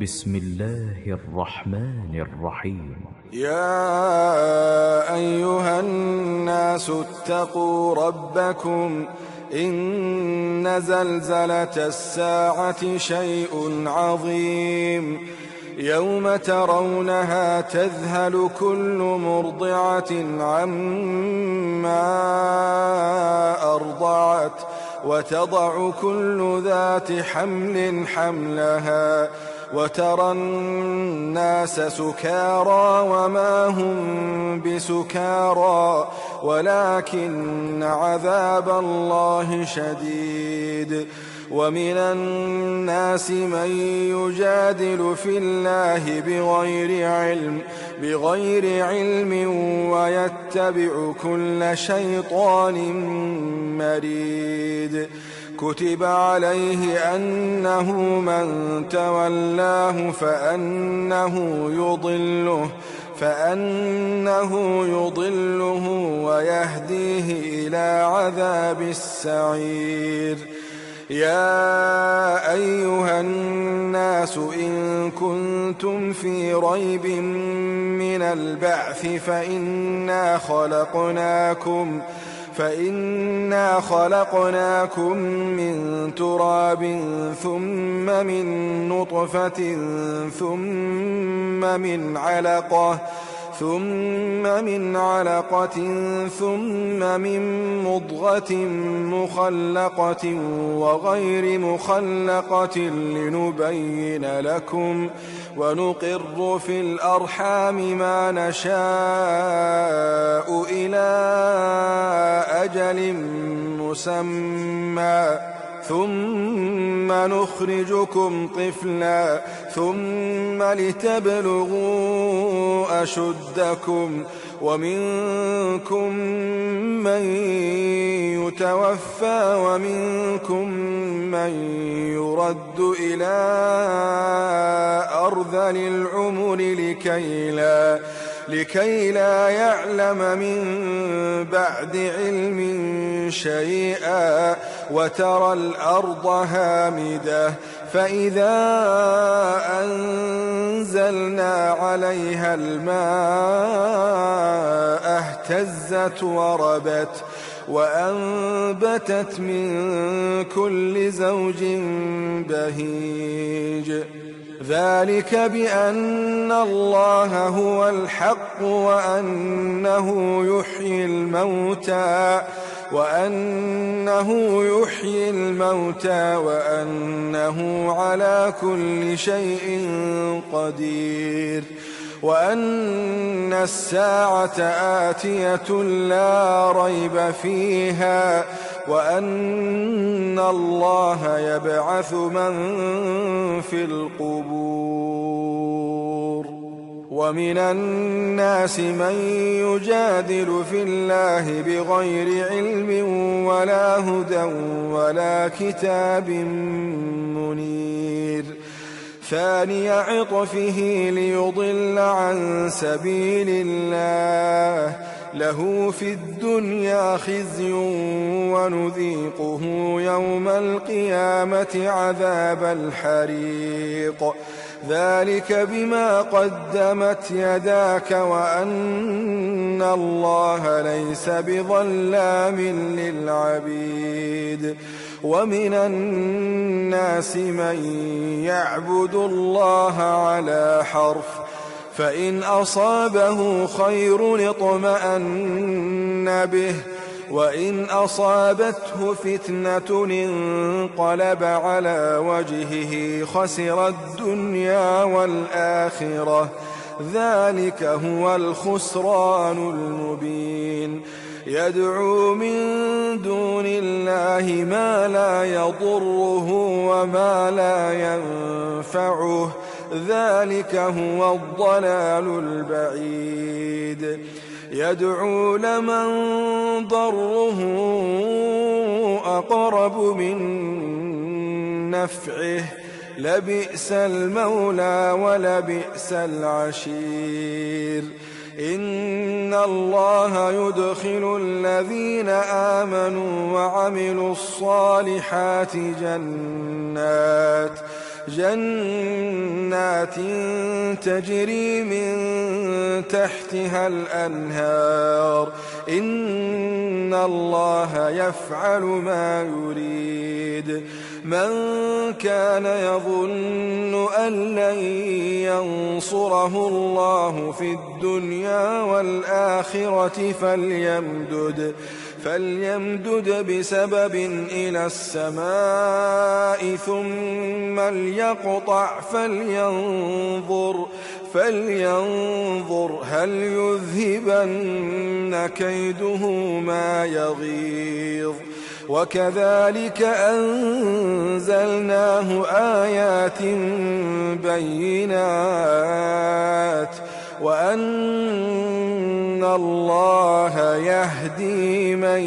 بسم الله الرحمن الرحيم. يا أيها الناس اتقوا ربكم إن زلزلة الساعة شيء عظيم يوم ترونها تذهل كل مرضعة عما أرضعت وتضع كل ذات حمل حملها وترى الناس سكارى وما هم بسكارى ولكن عذاب الله شديد. ومن الناس من يجادل في الله بغير علم ويتبع كل شيطان مريد. كتب عليه أنه من تولاه فأنه يضله ويهديه إلى عذاب السعير. يا أيها الناس إن كنتم في ريب من البعث فإنا خلقناكم من تراب ثم من نطفة ثم من علقة ثم من مضغة مخلقة وغير مخلقة لنبين لكم ونقر في الأرحام ما نشاء إلى أجل مسمى ثم نخرجكم طفلا ثم لتبلغوا أشدكم ومنكم من يتوفى ومنكم من يرد إلى أرذل العمر لكي لا يعلم من بعد علم شيئا. وترى الأرض هامدة فإذا أنزلنا عليها الماء اهتزت وربت وأنبتت من كل زوج بهيج. ذلك بأن الله هو الحق وأنه يحيي الموتى وأنه على كل شيء قدير. وأن الساعة آتية لا ريب فيها وأن الله يبعث من في القبور. ومن الناس من يجادل في الله بغير علم ولا هدى ولا كتاب منير. ثاني عطفه ليضل عن سبيل الله له في الدنيا خزي ونذيقه يوم القيامة عذاب الحريق. ذلك بما قدمت يداك وأن الله ليس بظلام للعبيد. ومن الناس من يعبد الله على حرف فإن أصابه خير اطمأن به وإن أصابته فتنة انقلب على وجهه خسر الدنيا والآخرة. ذلك هو الخسران المبين. يدعو من دون الله ما لا يضره وما لا ينفعه ذلك هو الضلال البعيد. يدعو لمن ضره أقرب من نفعه لبئس المولى ولبئس العشير. إن الله يدخل الذين آمنوا وعملوا الصالحات جنات تجري من تحتها الأنهار إن الله يفعل ما يريد من كان يظن أن لن ينصره الله في الدنيا والآخرة فليمدد بسبب إلى السماء ثم ليقطع فلينظر هل يذهبن كيده ما يغيظ وكذلك أنزلناه آيات بينات وأن الله يهدي من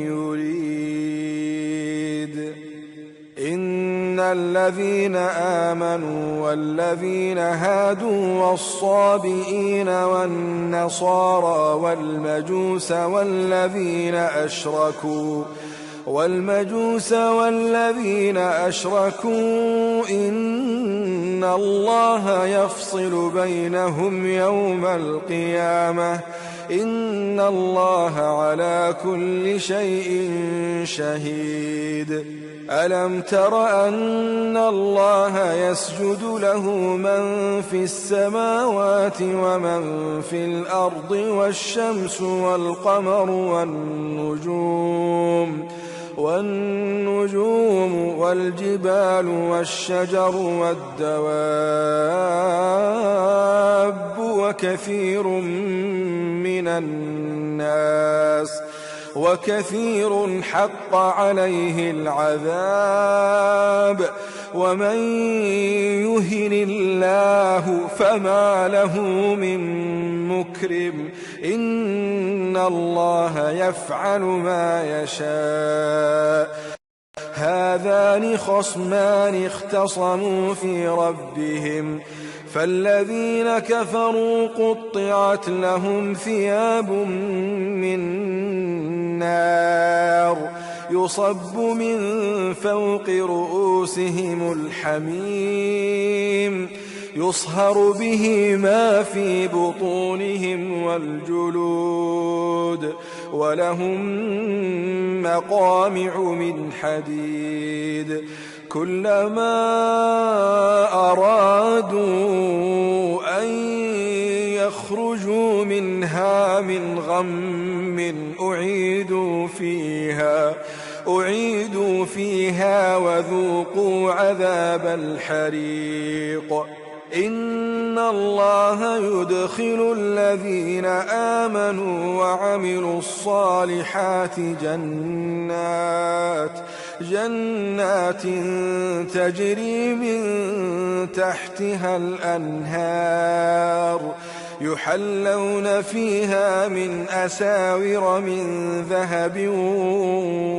يريد إن الذين آمنوا والذين هادوا والصابئين والنصارى والمجوس والذين أشركوا إن الله يفصل بينهم يوم القيامة إن الله على كل شيء شهيد ألم تر أن الله يسجد له من في السماوات ومن في الأرض والشمس والقمر والنجوم والجبال والشجر والدواب وكثير حق عليه العذاب ومن يهن الله فما له من مكرم إن الله يفعل ما يشاء هذان خصمان اختصموا في ربهم فالذين كفروا قطعت لهم ثياب من نار يصب من فوق رؤوسهم الحميم يصهر به ما في بطونهم والجلود ولهم مقامع من حديد كلما أرادوا أن يخرجوا منها من غم أعيدوا فيها وذوقوا عذاب الحريق إن الله يدخل الذين آمنوا وعملوا الصالحات جنات تجري من تحتها الأنهار يحلون فيها من أساور من ذهب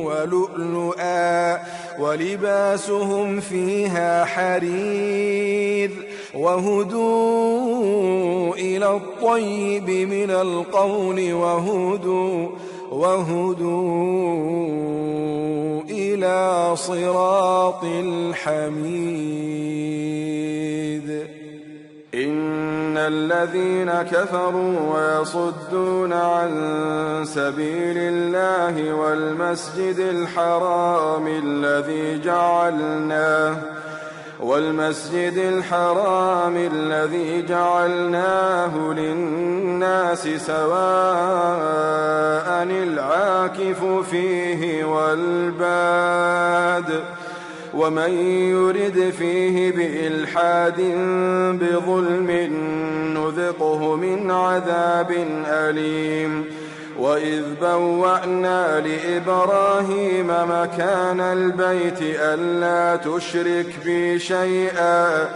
ولؤلؤا ولباسهم فيها حرير وهدوا إلى الطيب من القول وهدوا إلى صراط الحميد إن الذين كفروا ويصدون عن سبيل الله والمسجد الحرام الذي جعلناه للناس سواء العاكف فيه والباد ومن يرد فيه بإلحاد بظلم نذقه من عذاب أليم وإذ بوأنا لإبراهيم مكان البيت ألا تشرك بي شيئا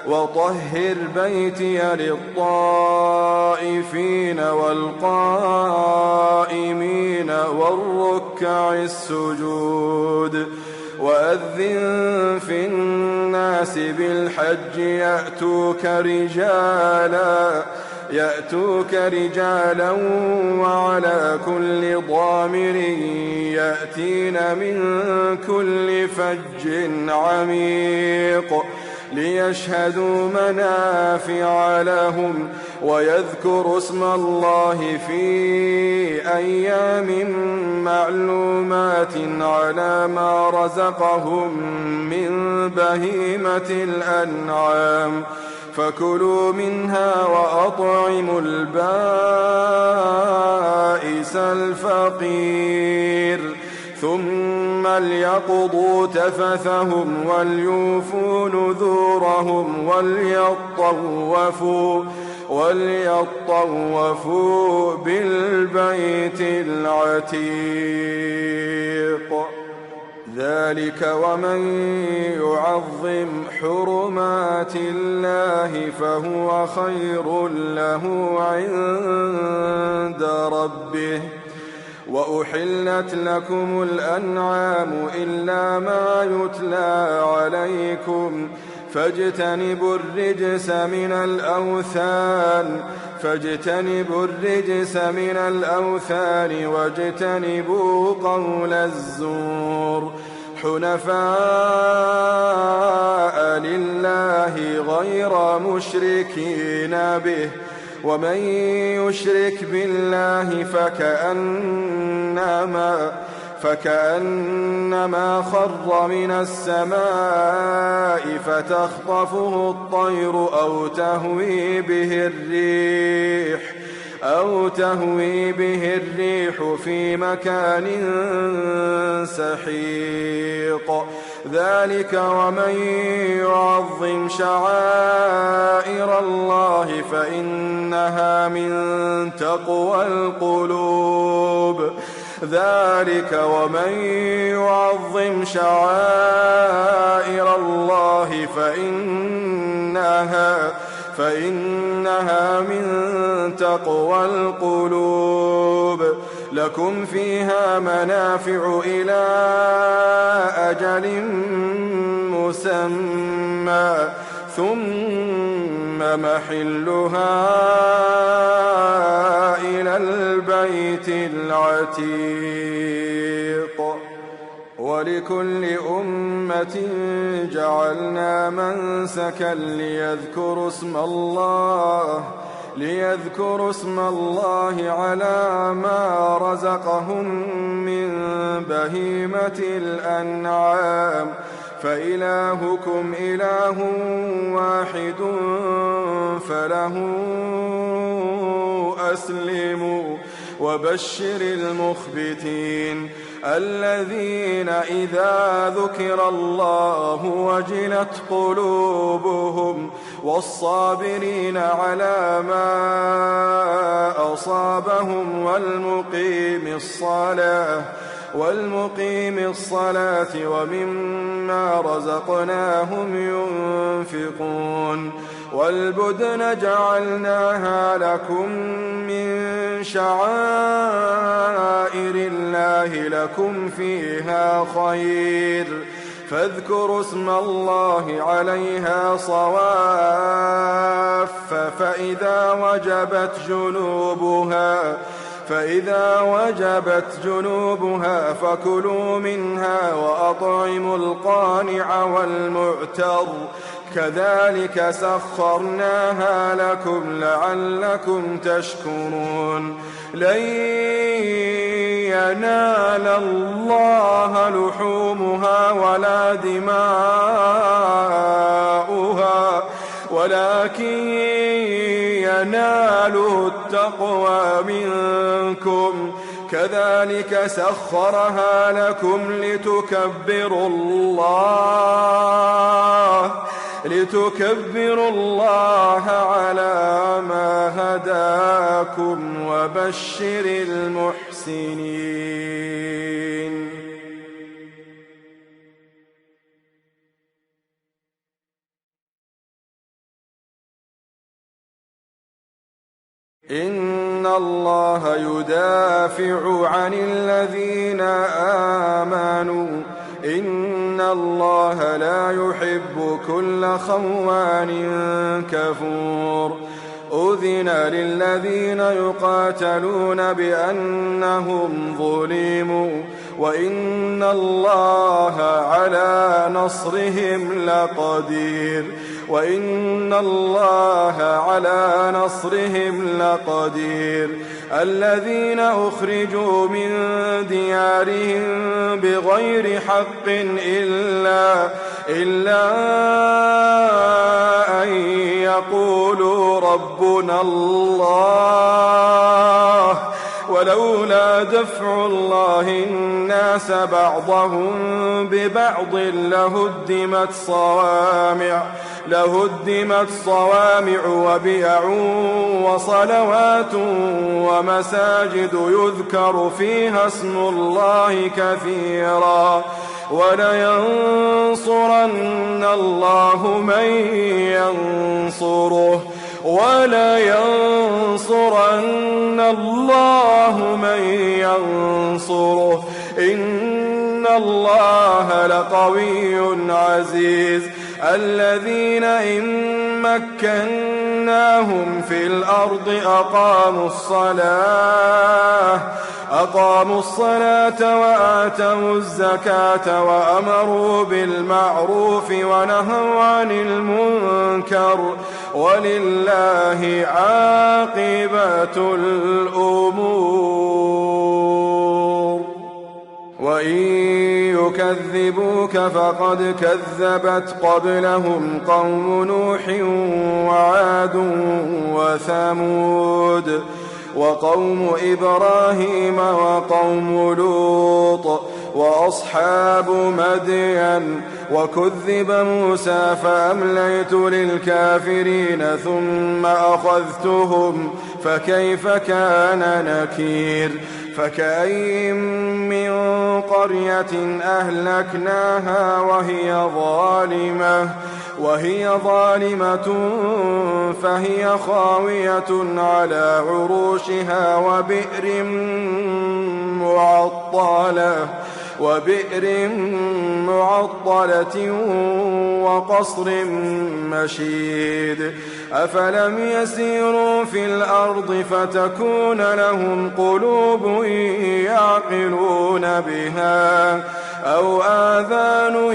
وطهر بيتي للطائفين والقائمين والركع السجود وأذن في الناس بالحج يأتوك رجالا وعلى كل ضامر يأتين من كل فج عميق ليشهدوا منافع لهم ويذكروا اسم الله في أيام معلومات على ما رزقهم من بهيمة الأنعام فكلوا منها وأطعموا البائس الفقير ثم ليقضوا تفثهم وليوفوا نذورهم وليطوفوا بالبيت العتيق ذلك ومن يعظم حرمات الله فهو خير له عند ربه وأحلت لكم الأنعام إلا ما يتلى عليكم فاجتنبوا الرجس من الأوثان واجتنبوا قول الزور حنفاء لله غير مشركين به ومن يشرك بالله فكأنما خر من السماء فتخطفه الطير أو تهوي به الريح في مكان سحيق ذلك ومن يعظم شعائر الله فإنها من تقوى القلوب ذلك ومن يعظم شعائر الله فإنها من تقوى القلوب لكم فيها منافع إلى أجل مسمى ثم محلها إلى البيت العتيق ولكل أمة جعلنا منسكا ليذكروا اسم الله على ما رزقهم من بهيمة الأنعام فإلهكم إله واحد فله أسلموا وبشر المخبتين الذين إذا ذكر الله وجلت قلوبهم والصابرين على ما أصابهم والمقيم الصلاة ومما رزقناهم ينفقون والبدن جعلناها لكم من شعائر الله لكم فيها خير فاذكروا اسم الله عليها صواف فإذا وجبت جنوبها فكلوا منها وأطعموا القانع والمعتر كذلك سخرناها لكم لعلكم تشكرون لن ينال الله لحومها ولا دماؤها ولكن يناله التقوى منكم كذلك سخرها لكم لتكبروا الله على ما هداكم وبشر المحسنين إن الله يدافع عن الذين آمنوا إن الله لا يحب كل خوان كفور أذن للذين يقاتلون بأنهم ظلموا وإن الله على نصرهم لقدير وإن الله على نصرهم لقدير الذين أخرجوا من ديارهم بغير حق إلا أن يقولوا ربنا الله ولولا دفع الله الناس بعضهم ببعض لهدمت صوامع وبيع وصلوات ومساجد يذكر فيها اسم الله كثيرا ولينصرن الله من ينصره إن الله لقوي عزيز الذين إن مكناهم في الأرض أقاموا الصلاة وآتوا الزكاة وأمروا بالمعروف ونهوا عن المنكر ولله عاقبة الأمور وإن يكذبوك فقد كذبت قبلهم قوم نوح وعاد وثمود وقوم إبراهيم وقوم لوط وأصحاب مدين وكذب موسى فأمليت للكافرين ثم أخذتهم فكيف كان نكير فكأين من قرية أهلكناها وهي ظالمة فهي خاوية على عروشها وبئر معطلة وقصر مشيد أفلم يسيروا في الأرض فتكون لهم قلوب يعقلون بها أو آذان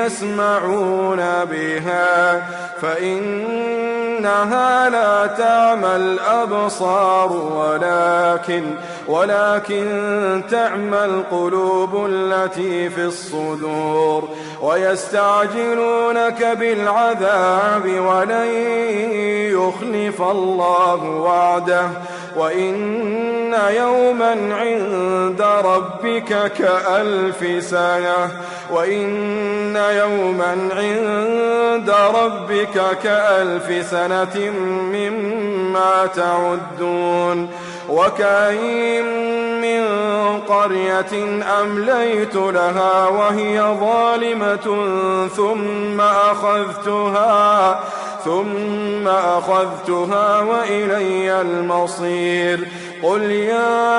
يسمعون بها فإنها لا تعمى الأبصار ولكن تعمى القلوب التي في الصدور ويستعجلونك بالعذاب ولن يخلف الله وعده وإن يوما عند ربك كألف سنة مما تعدون وكأين من قرية أمليت لها وهي ظالمة ثم أخذتها وإلي المصير قل يا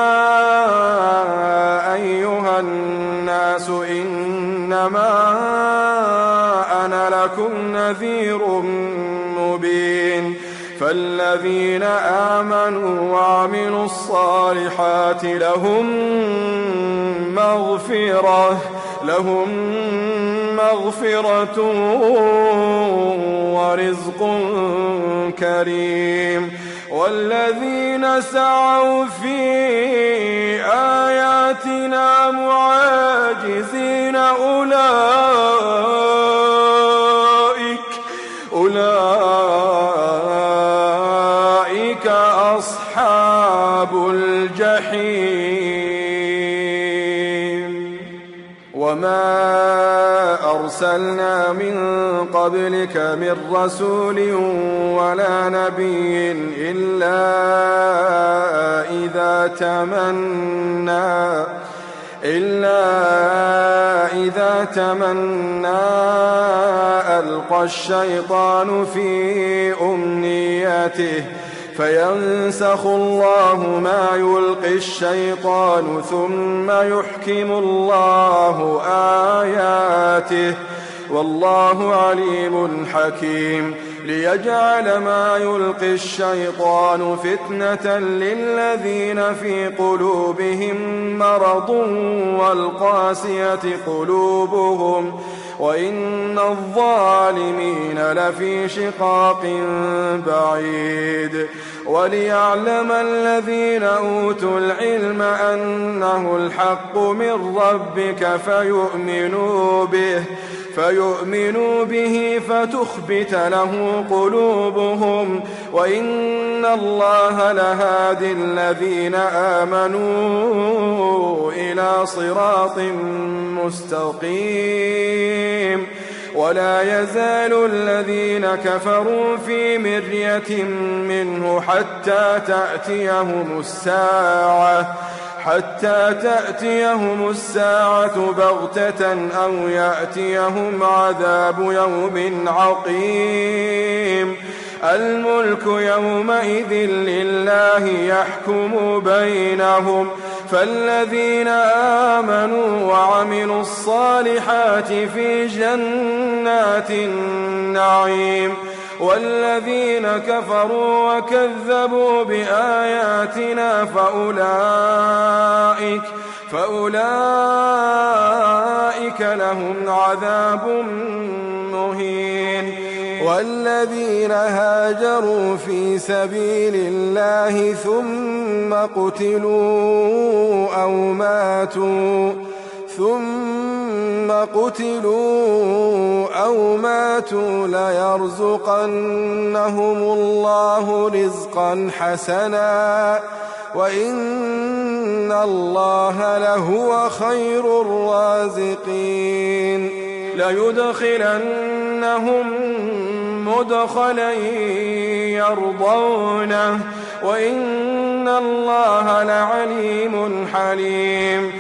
أيها الناس إنما أنا لكم نذير مبين فالذين آمنوا وعملوا الصالحات لهم مغفرة ورزق كريم والذين سعوا في آياتنا معاجزين أولئك أصحاب الجحيم وما أرسلنا من قبلك من رسول ولا نبي إلا إذا تمنى ألقى الشيطان في أمنيته فينسخ الله ما يلقي الشيطان ثم يحكم الله آياته والله عليم حكيم ليجعل ما يلقي الشيطان فتنة للذين في قلوبهم مرض والقاسية قلوبهم وإن الظالمين لفي شقاق بعيد. وليعلم الذين أوتوا العلم أنه الحق من ربك فيؤمنوا به فتخبت له قلوبهم وإن الله لهادي الذين آمنوا إلى صراط مستقيم. ولا يزال الذين كفروا في مرية منه حتى تأتيهم الساعة بغتة أو يأتيهم عذاب يوم عقيم. الملك يومئذ لله يحكم بينهم فالذين آمنوا وعملوا الصالحات في جنات النعيم والذين كفروا وكذبوا بآياتنا فأولئك لهم عذاب مهين. والذين هاجروا في سبيل الله ثم قتلوا أو ماتوا ليرزقنهم الله رزقا حسنا وإن الله لهو خير الرازقين. ليدخلنهم مدخلا يرضونه وإن الله لعليم حليم.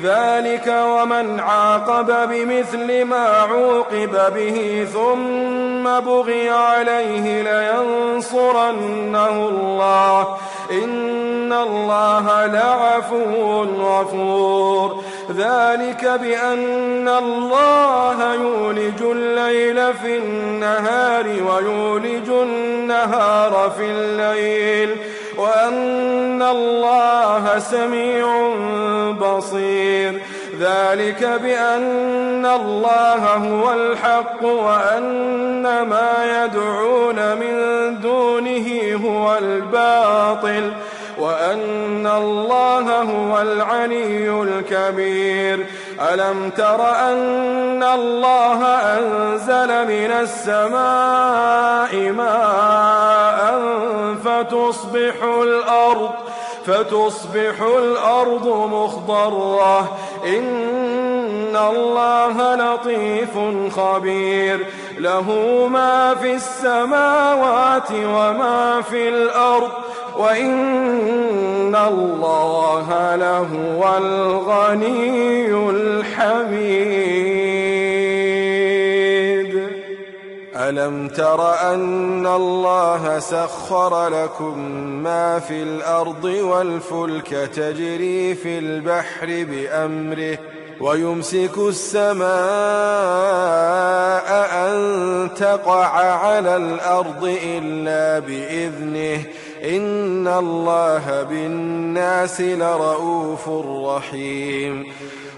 ذلك ومن عاقب بمثل ما عوقب به ثم بغي عليه لينصرنه الله إن الله لعفو غفور. ذلك بأن الله يولج الليل في النهار ويولج النهار في الليل وأن الله سميع بصير. ذلك بأن الله هو الحق وأن ما يدعون من دونه هو الباطل وأن الله هو العلي الكبير. ألم تر أن الله أنزل من السماء ماء فتصبح الأرض مخضرة إن الله لطيف خبير. له ما في السماوات وما في الأرض وإن الله لهو الغني الحميد. ألم تر أن الله سخر لكم ما في الأرض والفلك تجري في البحر بأمره ويمسك السماء أن تقع على الأرض إلا بإذنه إن الله بالناس لرؤوف رحيم.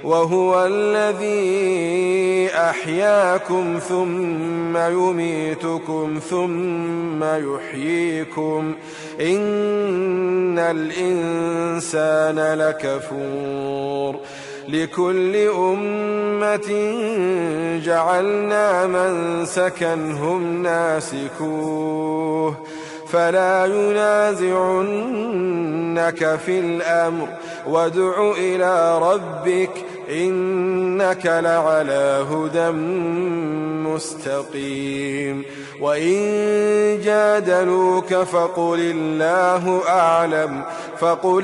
وهو الذي أحياكم ثم يميتكم ثم يحييكم إن الإنسان لكفور. لكل أمة جعلنا منسكا هم ناسكوه فلا ينازعنك في الأمر وادع إلى ربك إنك لعلى هدى مستقيم. وإن جادلوك فقل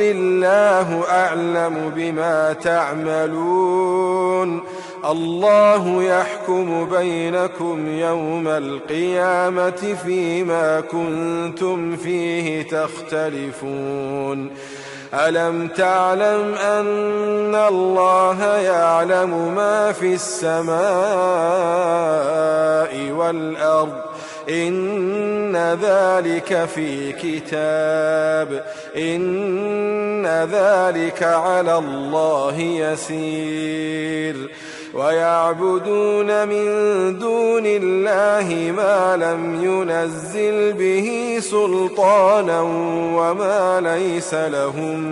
الله أعلم بما تعملون. الله يحكم بينكم يوم القيامة فيما كنتم فيه تختلفون. ألم تعلم أن الله يعلم ما في السماء والأرض إن ذلك في كتاب إن ذلك على الله يسير ويعبدون من دون الله ما لم ينزل به سلطانا وما ليس لهم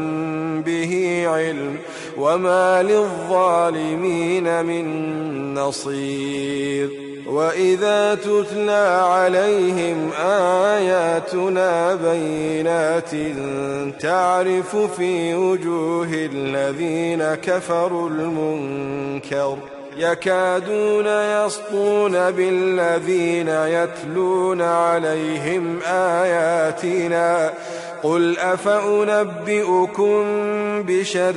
به علم وما للظالمين من نصير وإذا تتلى عليهم آياتنا بينات تعرف في وجوه الذين كفروا المنكر يكادون يسطون بالذين يتلون عليهم آياتنا قل أفأنبئكم بشر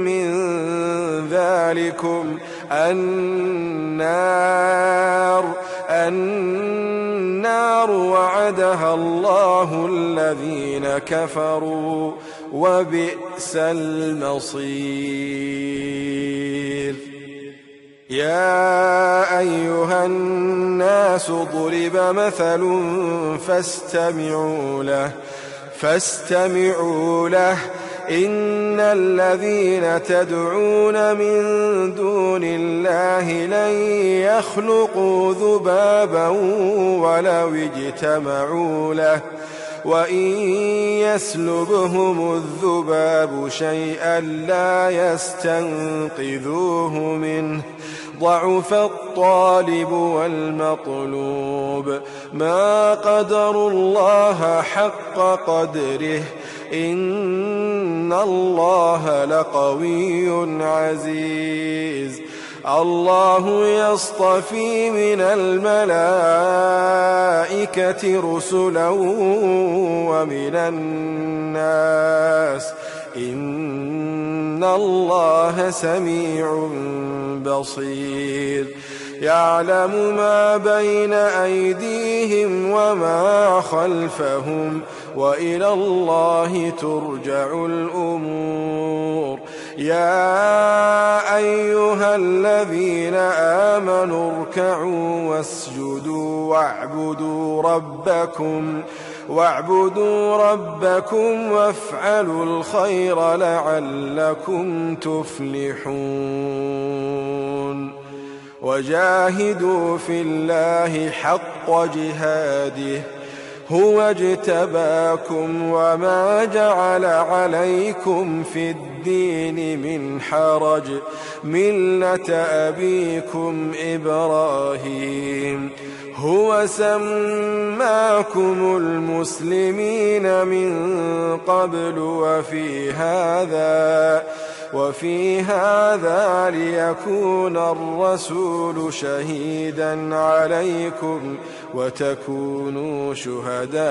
من ذلكم النار وعدها الله الذين كفروا وبئس المصير يا أيها الناس ضرب مثل فاستمعوا له إن الذين تدعون من دون الله لن يخلقوا ذبابا ولو اجتمعوا له وإن يسلبهم الذباب شيئا لا يستنقذوه منه ضعف الطالب والمطلوب ما قدروا الله حق قدره إن الله لقوي عزيز الله يصطفي من الملائكة رسلا ومن الناس إن الله سميع بصير يعلم ما بين أيديهم وما خلفهم وإلى الله ترجع الأمور يا أيها الذين آمنوا اركعوا واسجدوا واعبدوا ربكم وافعلوا الخير لعلكم تفلحون وجاهدوا في الله حق جهاده هو اجتباكم وما جعل عليكم في الدين من حرج ملة أبيكم إبراهيم هو سماكم المسلمين من قبل وفي هذا ليكون الرسول شهيدا عليكم وتكونوا شهداء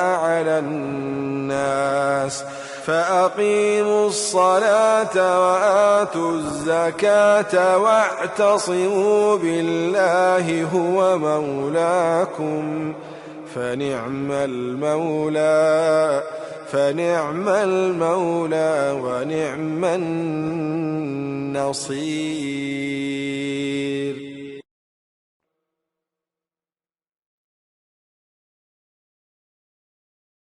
على الناس فأقيموا الصلاة وآتوا الزكاة واعتصموا بالله هو مولاكم فنعم المولى ونعم النصير